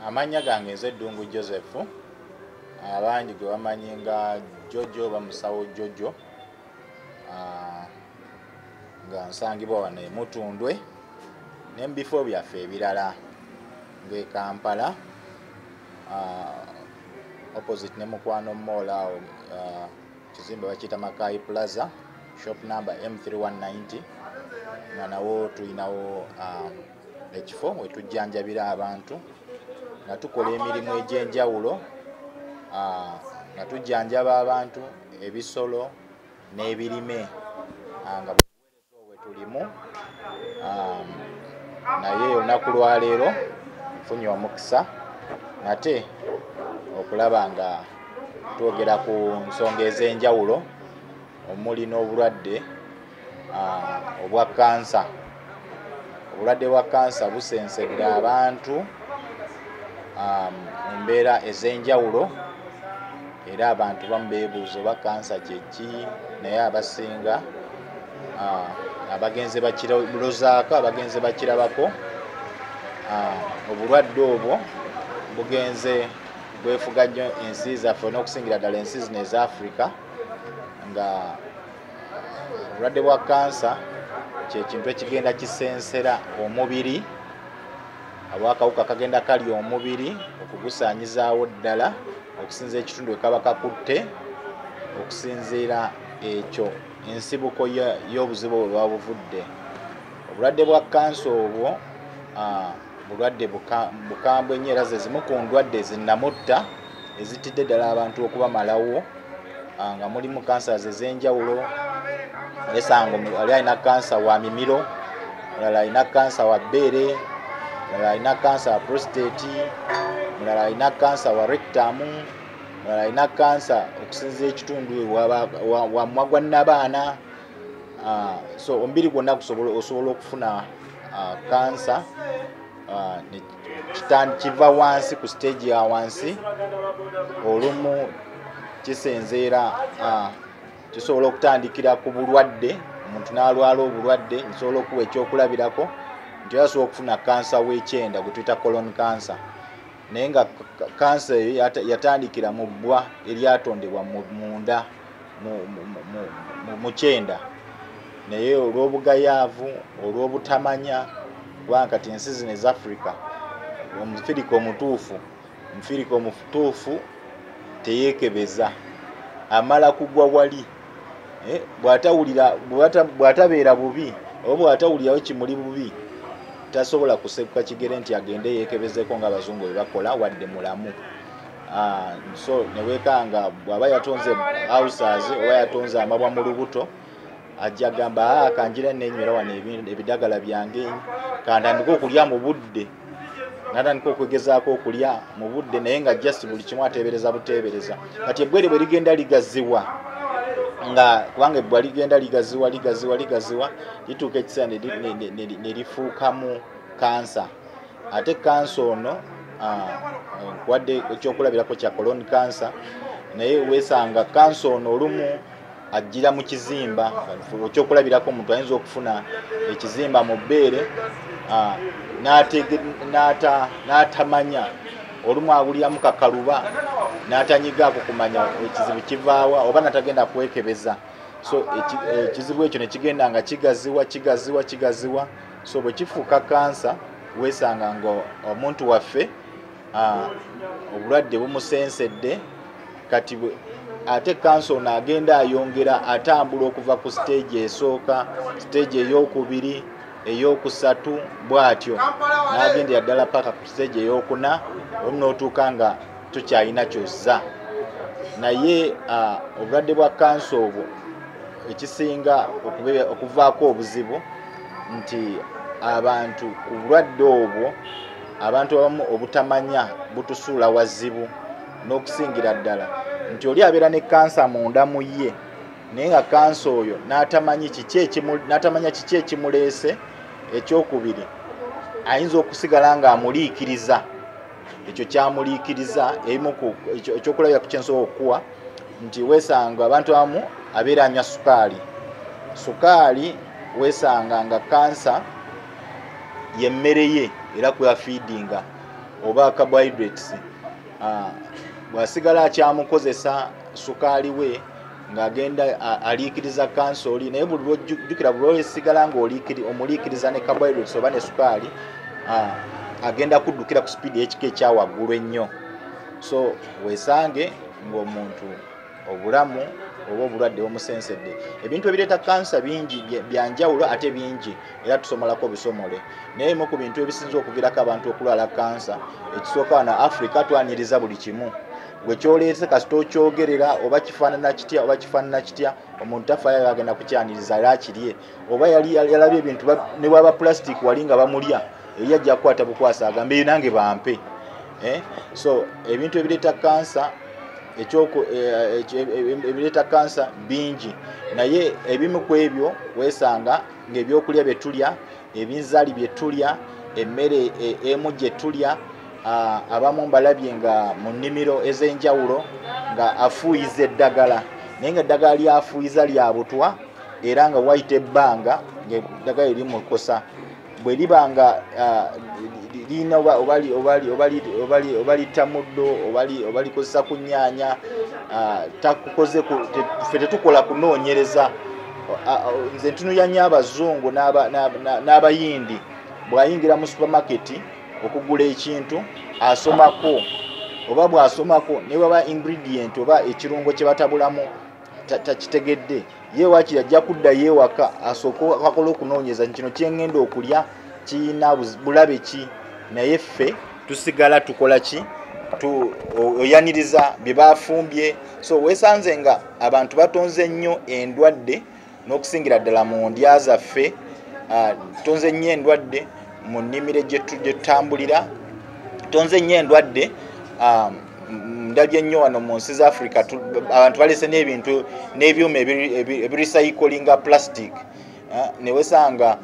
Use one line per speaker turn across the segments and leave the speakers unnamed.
Amanya gange nze Ddungu Joseph, abangi gwe bamanyi nga Jojo bamusawo Jojo, nga nsangibwa wano e Mutundwe n'ebifo byaffe ebirala ng'e Kampala, opposite ne Mukwano Mall awo, kizimbe bakiyita Makai Plaza, shop number M3190, nga nawo tulinawo ekifo we tujjanjabira abantu nga tukola emirimu egy'enjawulo, nga tujjanjaba abantu ebisolo n'ebirime nga buweereza obwe tulimu. Naye olunaku lwa leero nfunye omukisa nate okulaba nga twogera ku nsonga ez'enjawulo omuli n'obulwadde obwa kansa. Obulwadde bwa kansa busensedde abantu mu mbeera ez'enjawulo, era abantu bamu beebuuza oba kansa kye ki, naye abasinga abagenze bakirozaako, abagenze bakirabako, obulwadde obwo bugenze bwefuga nnyo ensi zaffe n'okusingira ddala ensi zino eza Africa, nga obulwadde bwa kansa kyekintu ekigenda kisensera omubiri, obwakawuka kagenda kali omubiri okugusaanyizaawo ddala okusinziira ekitundu ekaba kakutte, okusinziira ekyo ensibuko y'obuzibu bwe buba buvudde. Obulwadde bwa kansa obwo bulwadde bukambwe nnyo, era ze zimu ku ndwadde ezinnamutta ezitidde ddala abantu okubamalawo, nga mulimu kansa ez'enjawulo. Esanga ali alina kansa wa mimiro, mulala alina kansa wa bbeere, mulala alina kansa wa prostate, mulala alina kansa wa rectum, mulala alina kansa okusinziira ekitundu wa mwagwa n'abaana. So omubiri gwonna osobola okufuna kansa, kiva wansi ku stage ya wansi. Olumu kisenzeera, kisobola okutandikira ku bulwadde, omuntu n'alwala obulwadde, nsobola okuwa ekyokulabirako nti asobola okufuna kansa w'ekyenda gwe tuyita colon cancer, naye nga kansa eyo yatandikira mu bbwa eryatondebwa munda mu kyenda, naye olw'obugayaavu, olw'obutamanya, kubanga kati ensi zino eza Africa omufirika omutuufu teyeekebeza, amala kugwa wali. Bw'atabeera bubi oba bw'atawulirawo kimuli bubi, tasobola kusekuka kigere nti agende yeekebezeeko ng'abazungu bwe bakola, wadde mulamu. So ne weekanga bw'aba yatonze ulcers oba yatonze amabwa mu lubuto, ajja gamba kanjira neenywera wano ebidagala byange, kantandika okulya mu budde, natandika okwegezaako okulya mu budde, naye nga just buli kimu ateebereza buteebereza. Kati ebbwere bwe ligenda ligaziwa, nga kubanga ebbwa ligenda ligaziwa lituuka ekiseera ne lifuukamu kansa. Ate kansa ono wadde ekyokulabirako kya colon cancer, naye weesanga kansa ono olumu ajjira mu kizimba. Ekyokulabirako omuntu ayinza okufuna ekizimba mu bbeere n'atamanya, olumu awuliramu kakaluba n'atanyigaako kumanya ekizibu kivaawa oba natagenda kwekebeza. So ekizibu ekyo ne kigenda nga kigaziwa. So bwe kifuuka kansa, weesanga nga omuntu waffe obulwadde bumusensedde. Kati ate kansa ono agenda ayongera, atambula okuva ku stage esooka, stage ey'okubiri, ey'okusatu, bw'atyo n'agendera ddala paka ku stage ey'okuna, olumu n'otuuka nga tukyalina kyozza. Naye obulwadde bwa kansa obwo ekisinga okuvaako obuzibu nti abantu ku bulwadde obwo, abantu abamu obutamanya butusuula wazibu, n'okusingira ddala nti oli abeera ne kansa munda mu ye, naye nga kansa oyo n'atamanya kiki ekimuleese. Ekyokubiri, ayinza okusigala ng'amuliikiriza, ekyo kyamuliikiriza. Ekyokulabira ku kyensobola okukuwa nti weesanga abantu abamu abeera anywa sukaali, weesanga nga kansa yemmere ye era kwe afiidinga. oba carbohydrates bwasigala akyamukozesa sukaali we ng'agenda aliikiriza kansoli naye buli lwojjukira buli lwesigala ng'omuliikiriza ne carbohydrates oba ne sukaali agenda kuddukira ku speed y'ekika ekyawaggulu ennyo. So weesange ng'omuntu obulamu oba obulwadde bumusensedde. Ebintu ebireeta kansa bingi byanjawulo ate bingi era tusomalako bisomole. Naye ebimu ku bintu ebisinza okuviirako abantu okulwala kansa ekisooka wano Africa twaniriza buli kimu. Gwe kyoleese kasita okyogerera oba kifaanana kitya omuntu tafaayo agenda kukyaniriza era akirye oba yalabye ebintu ne bwaba plastic wali nga bamulya eri ajja kukwata bukwasa agambe eyo nange bampe. So ebintu ebireeta kansa ebireeta kansa bingi naye ebimu ku ebyo weesanga ng'ebyokulya bye tulya ebinzaali bye tulya emmere emu gye tulya abamu mbalabye nga mu nnimiro ez'enjawulo nga afuuyiza eddagala naye nga eddagala lyafuuyiza lya butwa era nga wayita ebbanga ng'eddagala eri mu kosa bwe liba nga lirina oba litamuddo oba likozesa ku nnyaanya takukoze ffe tetukola kunoonyereza. Nze ntunuulira nnyo abazungu n'abayindi bw'ayingira mu supamaketi okugula ekintu asomako oba bw'asomako ne bwaba ingredient oba ekirungo kye batabulamu takitegedde ye waakiri ajja kuddayo ewaka asooka akola okunoonyeza kino kyengenda okulya kiyina bulabe ki naye ffe tusigala tukola ki oyaniriza bye bafumbye. So weesanze nga abantu batonze nnyo endwadde n'okusingira ddala mu ndya zaffe tonze nnyo endwadde mu nnimiro gye tutambulira tonze nnyo endwadde ndabye nnyo wano mu nsi za Africa abantu balese n'ebintu n'ebyuma ebirecyclinga plastic ne wesanga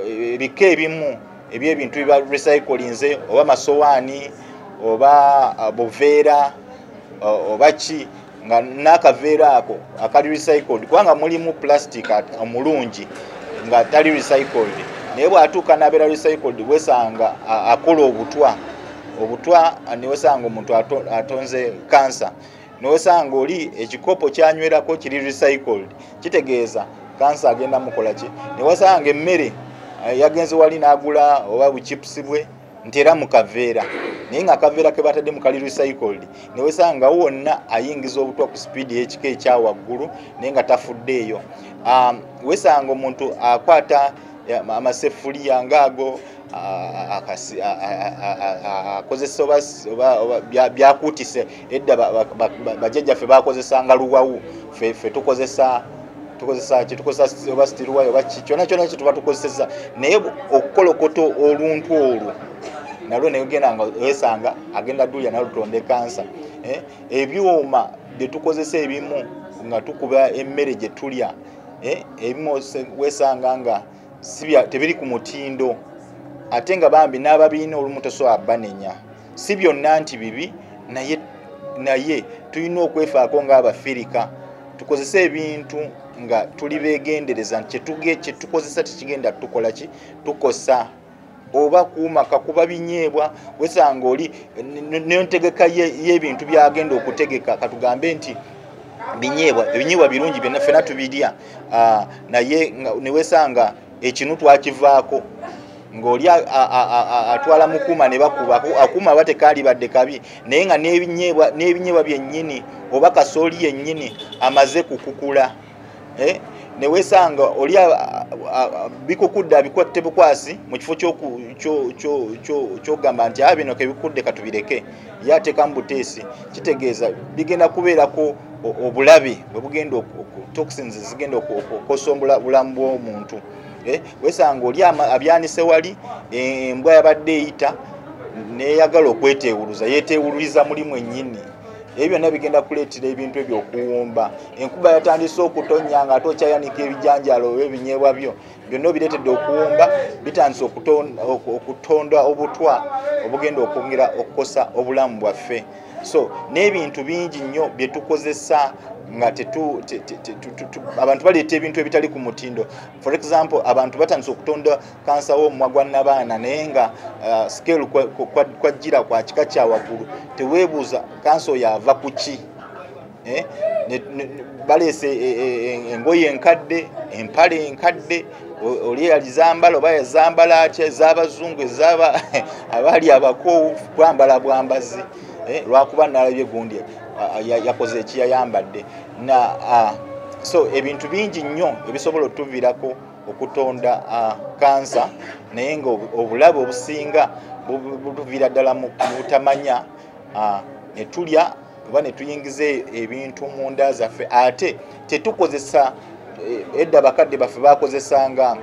ebika ebimu ebyebintu biba recyclinze oba masowaani oba buveera oba ki nga n'akaveera ako akali recycled kubanga mulimu plastic omulungi nga tali recycled naye bw'atuuka n'abeera recycled wesanga akola obutwa newesanga omuntu atonze kansa newesanga oli ekikopo kyanywerako kiri recycled kitegeeza kansa agenda mukola ki. Newesanga emmere yagenze wali n'agula oba buchipusi bwe ntera mu kaveera naye nga akaveera ke batadde mu kali recycled newesanga wonna ayingiza obutwa ku speed y'ekika ekyawaggulu naye nga tafuddeeyo. Wesanga omuntu akwata amasefuliya ngaago akozesa oba byakuutise edda bajjajjaffe bakozesanga luwawu ffe tukozesa oba sitiruwayo oba kyona kyona kye tuba tukozeseza naye okukolokoto oluntu olwo nalwo negenda nga wesanga agenda ddulya nalutonde kansa. Ebyuma bye tukozesa ebimu nga tukuba emmere gye tulya ebimu wesanga nga tebiri ku mutindo ate nga bambi n'ababiina olumu tosobola banenya. Si byonna nti bibi naye tulina okwefaako ng'Abafirika tukozesa ebintu nga tuli beegendereza nti kye tukozesa tekigenda tukola ki tukosa oba kuuma kakuba binyeebwa wesanga oli n'entegeka y'ebintu byagenda okutegeka katugambe nti ebinyeebwa birungi byonna ffena tubirya naye newesanga ekinu twakivaako ng'oli atwala mukuuma ne bakuba akuuma aba tekaali badde kabi naye nga n'ebinyeebwa byennyini oba kasooli yennyini amaze kukukula newesanga oli bikukudde abikwatte bukwasi mu kifo ky'ogamba nti bino kebikudde katubireke ye ateekamu buteesi kitegeeza bigenda kubeerako obulabe bwe bugenda toxins zigenda okukosa bulamu bw'omuntu. Wesanga oli abyanise wali embwa yabadde eyita neyagala okweteewuluza yeteewululiza mulimu ennyini ebyo byonna bigenda kuleetera ebintu ebyo okuwumba. Enkuba yatandise okutonnya nga ate okyayanika ebijanjaalo oba ebinyeebwa byo byonna bireetedde okuwumba bitandise okutonda obutwa obugenda okwongera okukosa obulamu bwaffe. So n'ebintu bingi nnyo bye tukozesa nga abantu baleeta ebintu ebitali ku mutindo. For example, abantu batandise okutonda kansa w'omumwa gwa nnabaana naye nga scale kwajjira kwa kika kya waggulu. Teweebuuza kansa oyo ava ku ki? Baleese engoye enkadde, empale enkadde, oli yalizambala oba yazambala atya, ez'abazungu ez'aba abaali abakoowu kwambala bwambazi lwakuba nalabye gundi yakoze ekiyayambadde. So ebintu bingi nnyo ebisobola otuviirako okutonda kansa, naye nga obulabe obusinga butuviira ddala mu butamanya, ne tulya oba ne tuyingiza ebintu mu nda zaffe, ate tetukozesa edda bakadde baffe bakozesanga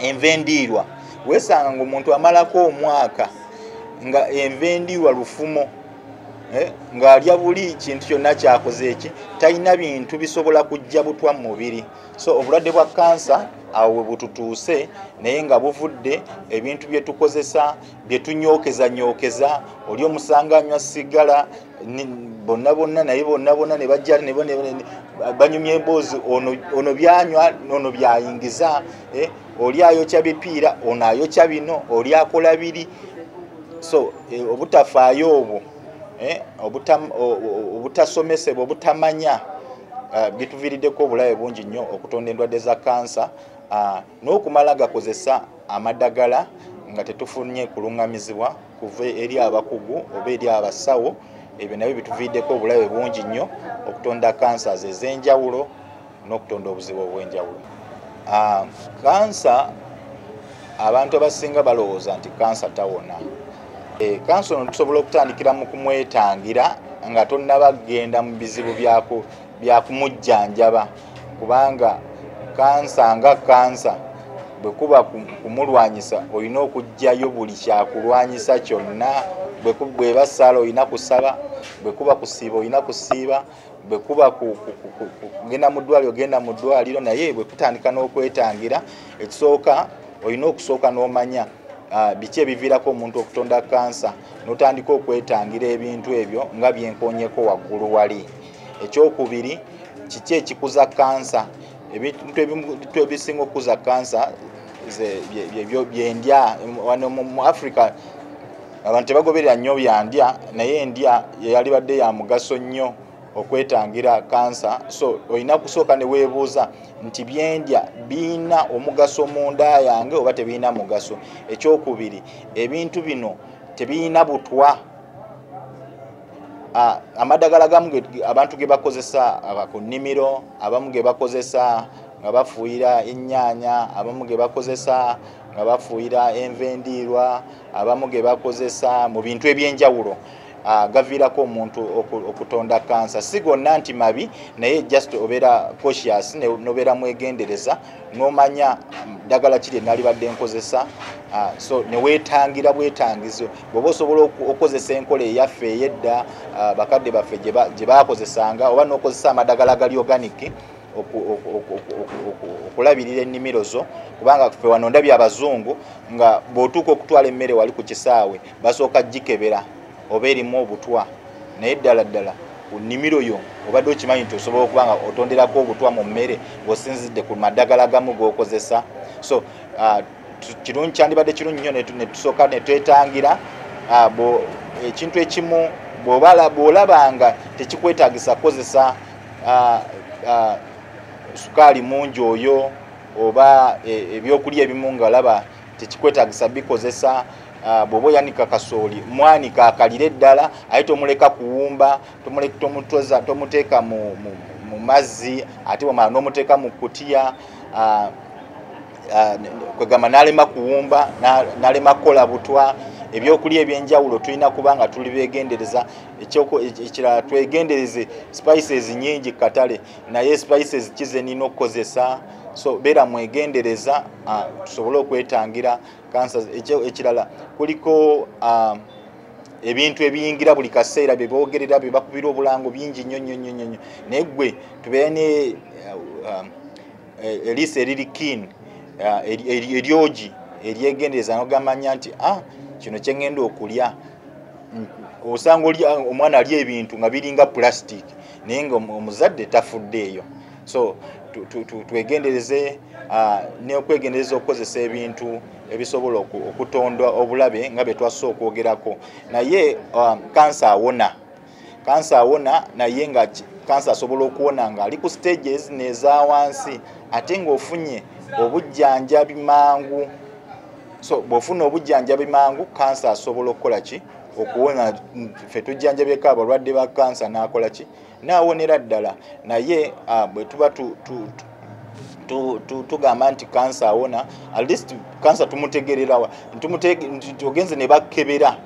enva endiirwa. Weesanga ng'omuntu amalako omwaka nga enva endiirwa lufumo, ng'alya buli kintu kyonna kyakoze eki, talina bintu bisobola kujja butwa mu mubiri. So obulwadde bwa kansa awo we bututuuse, naye nga buvudde ebintu bye tukozesa, bye tunyookezanyookeza. Oli omusanga anywa sigala bonna naye bonna ne bajja ne banyumya emboozi, ono byanywa ono byayingiza. Oli ayokya bipiira, ono ayokya bino, oli akola biri. So obutafaayo obwo, obutasomesebwa, obutamanya bituviiriddeko obulabe bungi nnyo okutonda endwadde za kansa, n'okumala gakozesa amadagala nga tetufunye kulungamizibwa kuva eri abakugu oba eri abasawo. Ebyo nabyo bituviiriddeko obulabe bungi nnyo okutonda kansa ez'enjawulo n'okutonda obuzibu obw'enjawulo. Kansa, abantu abasinga balowooza nti kansa tawona. Kansa ono tusobola okutandikira mu kumwetangira nga tonnaba kugenda mu bizibu bya kumujjanjaba, kubanga kansa nga kansa bwe kuba kumulwanyisa olina okujjayo buli kyakulwanyisa kyonna. Bwe basala olina kusaba, bwe kuba kusiiba olina kusiiba, bwe kuba kugenda mu ddwaliro ogenda mu ddwaliro. Naye bwe kutandika n'okwetangira, ekisooka olina okusooka n'omanya biki ebiviirako omuntu okutonda kansa, n'otandika okwetangira ebintu ebyo nga byenkoonyeko waggulu wali. Ekyokubiri, kiki ekikuza kansa? Ebintu ebisinga okukuza kansa byendya. Wano mu Africa abantu tebagoberera nnyo byandya, naye endya yalibadde ya mugaso nnyo okwetangira kansa. So olina kusooka ne weebuuza nti byendya biina omugaso mu nda yange oba tebiina mugaso? Ekyokubiri, ebintu bino tebiina butwa. Amadagala gamu abantu ge bakozesa ku nnimiro, abamu ge bakozesa nga bafuuyira ennyaanya, abamu ge bakozesa nga bafuuyira enva endiirwa, abamu ge bakozesa mu bintu ebyenjawulo, gaviirako omuntu okutonda kansa. Si gonna nti mabi, naye just obeera cautious, nobeera mwegendereza, n'omanya ddagala kiri nalibadde nkozesa. So ne weetangira bwetangizo. Bw'oba osobola okozesa enkola eyaffe ey'edda bakadde baffe gye baakozesanga, oba n'okozesa amadagala gali organic okulabirira ennimiro zo, kubanga ffe wano ndabye abazungu nga bw'otuuka okutwala emmere wali ku kisaawe basooka gikebera oba erimu obutwa, naye ddala ku nnimiro yo obadde okimanyi nti osobola okuba nga otonderako obutwa mu mmere ng'osinzidde ku madagala gamu g'okozesa. So kirungi, kyandibadde kirungi nnyo ne tusooka ne twetangira ekintu ekimu bw'olabanga tekikwetaagisa kukozesa sukaali mungi oyo oba ebyokulya ebimu nga olaba tekikwetaagisa bikozesa. Bw'oba oyanika kasooli, mwanika akalire ddala, aye tomuleka kuwumba, tomuteeka mu mazzi, ate wamala n'omuteeka mu kutiya, kwegamba n'alema kuwumba, n'alema kukola butwa. Ebyokulya ebyenjawulo tulina kuba nga tuli beegendereza. Ekirala twegendereze spices nyingi katale, naye spices kize nina okukozesa. So beera mwegendereza tusobole okwetangira kansa. Ekirala kuliko ebintu ebiyingira buli kaseera bye boogerera bye bakubira obulango bingi nnyo, naye ggwe tubeere ne eriisa eriri keen, eryogi eryegendereza n'ogamanya nti kino kye ngenda okulya osanga omwana ali ebintu nga biringa plastic naye nga omuzadde tafuddeeyo. So twegendereze n'okwegendereza okukozesa ebintu ebisobola okutonda obulabe nga bye twasooka okwogerako. Naye kansa awona naye nga kansa asobola okuwona nga ali ku stages n'eza wansi ate ng'ofunye obujjanjabi mangu. So bw'ofuna obujjanjabi mangu kansa asobola okukola ki okuwona. Ffe tujjanjabyeko abalwadde ba kansa n'akola ki n'awonera ddala. Naye bwe tuba tugamba nti kansa awona, at least kansa tumutegererawa ogenze ne bakkebera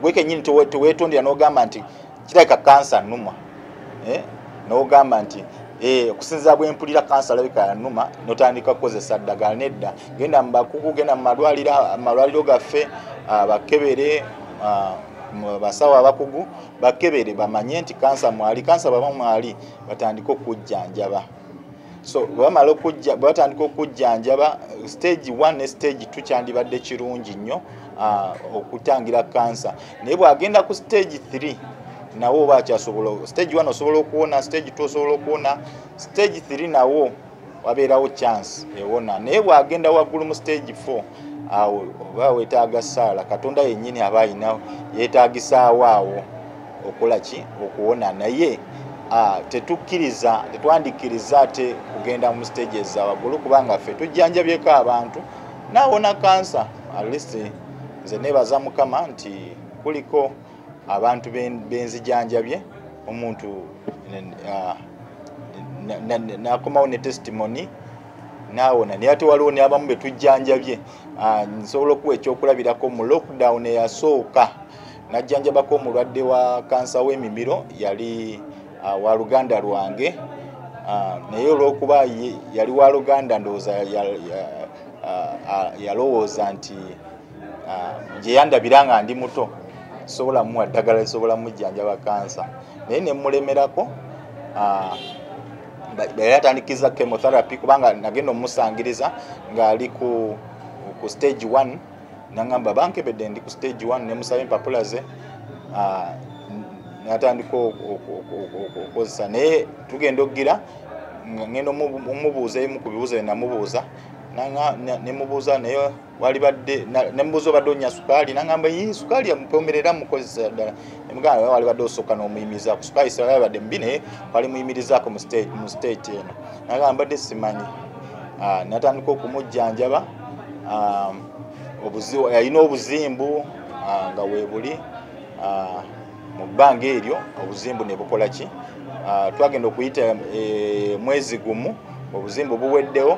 gwe kennyini teweetondera n'ogamba nti kirabika kansa nnuma n'ogamba nti okusinziira bwe mpulira kansa alabika yannuma n'otandika kukozesa ddagala. Nedda, genda mu bakugu, genda mu malwaliro gaffe bakkebere, basawo abakugu bakkebere bamanye nti kansa mwali. Kansa baba mwali batandika okujjanjaba. So batandika okujjanjaba stage 1 ne stage 2 kyandibadde kirungi nnyo okutangira kansa. Naye bw'agenda ku stage 3 nawo oba akyasobola. Stage 1 osobola okuwona, stage 2 osobola okuwona, stage 3 nawo wabeerawo chance ewona. Naye bw'agenda waggulu mu stage 4 awo oba weetaaga ssaala. Katonda yennyini aba ayinawo yeetaagisaawo awo okola ki okuwona. Naye tetwandikkiriza ate kugenda mu stages za waggulu kubanga ffe tujjanjabyeko abantu n'awona kansa. At least nze neebaza Mukama nti kuliko abantu benzijanjabye, omuntu n'akomawo ne testimony n'awona. Naye ate waliwo ne abamu be tujjanjabye. Nsobola okuwa ekyokulabirako mu lockdown eyasooka najjanjabako omulwadde wa kansa w'emimiro, yali wa luganda lwange. Naye olw'okuba yali wa luganda ndowooza yalowooza nti gye yandabira nga ndi muto sobola muwa ddagala lisobola mujjanjaba kansa. Naye ne mulemerako yali atandikiza chemotherapy kubanga nagenda omusangiriza ng'ali ku stage 1. Nangamba bankebedde ndi ku stage 1 ne musaba empapula ze natandika okukozesa. Naye tugenda okugira ngenda omubuuza ebimu ku bibuuzo bye namubuuza. Nemubuuza naye walibadde nemubuuza obadde onnya sukaali. Nangamba sukaali yamupomerera mukozesa ddala. Nemugamba walibadde osooka n'omuyimirizaako. Sukaali yabadde mubi naye wali muyimirizaako mu state eno. Nangamba mbadde simanyi. Natandika okumujjanjaba. Yalina obuzimbu nga weebuli mu bbanga eryo obuzimbu ne bukola ki. Twagenda okuyita mwezi gumu obuzimbu buweddewo.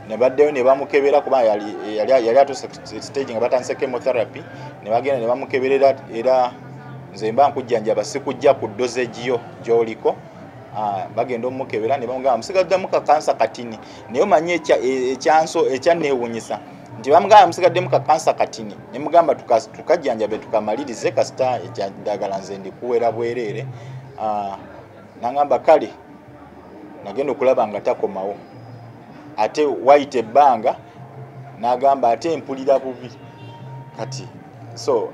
Ne baddeyo ne bamukebera kuba yali atuuse stage nga batandise chemotherapy. Ne bagenda ne bamukeberera era nze mba nkujjanjaba sikujja ku dosage yo gy'oliko. Bagenda omukebera ne bamugamba musigaddemu ka kansa katini. Naye omanye ekyanneewuunyisa nti bamugamba musigaddemu ka kansa katini. Ne mugamba tukajjanjabe tukamalirize kasita ekyadagala nze ndikuwera bwereere. Nangamba kale nagenda okulaba nga takomawo. Ate wayita ebbanga n'agamba ate mpulira bubi kati. So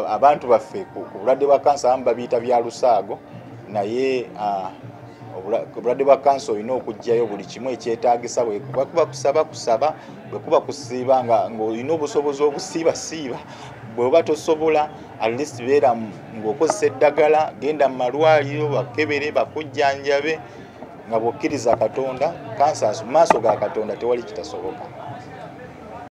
abantu baffe ku bulwadde bwa kansa abamu babiyita bya lusaago. Naye obulwadde bwa kansa olina okujjayo buli kimu ekyetaagisa. Bwe kuba kusaba, bwe kuba kusiiba ng'olina obusobozi obusiibasiiba. Bw'oba tosobola at least beera ng'okozesa eddagala, genda mu malwaliro bakebere bakujjanjabe nga bw'okkiriza Katonda. Kansa mu maaso ga Katonda tewali kitasoboka.